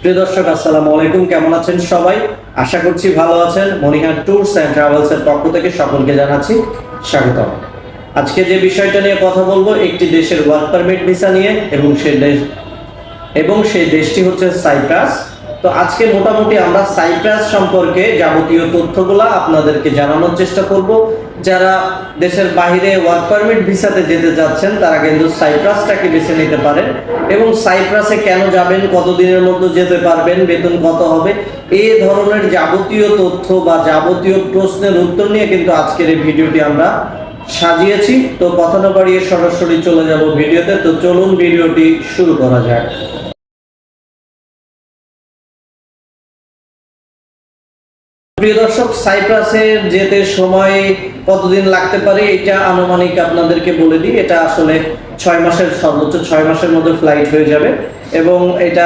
প্রিয় দর্শক, আসসালামু আলাইকুম। কেমন আছেন সবাই? আশা করছি ভালো আছেন। মনিহার ট্যুরস অ্যান্ড ট্রাভেলস এর পক্ষ থেকে সকলকে জানাচ্ছি স্বাগতম। আজকে যে বিষয়টা নিয়ে কথা বলবো, একটি দেশের ওয়ার্ক পারমিট ভিসা নিয়ে, এবং সেই দেশটি হচ্ছে সাইপ্রাস। তো আজকে মোটামুটি আমরা সাইপ্রাস সম্পর্কে যাবতীয় তথ্যগুলো আপনাদেরকে জানানোর চেষ্টা করব। যারা দেশের বাইরে ওয়ার্ক পারমিট ভিসাতে যেতে যাচ্ছেন তারা কিন্তু সাইপ্রাসটাকে বেছে নিতে পারেন, এবং সাইপ্রাসে কেন যাবেন, কতদিনের মধ্যে যেতে পারবেন, বেতন কত হবে, এই ধরনের যাবতীয় তথ্য বা যাবতীয় প্রশ্নের উত্তর নিয়ে কিন্তু আজকের এই ভিডিওটি আমরা সাজিয়েছি। তো কথা না বাড়িয়ে সরাসরি চলে যাব ভিডিওতে। তো চলুন ভিডিওটি শুরু করা যাক। প্রিয় দর্শক, সাইপ্রাসে যেতে সময় কতদিন লাগতে পারে এটা আনুমানিক আপনাদেরকে বলে দিই। এটা আসলে 6 মাসের, সর্বোচ্চ 6 মাসের মধ্যে ফ্লাইট হয়ে যাবে, এবং এটা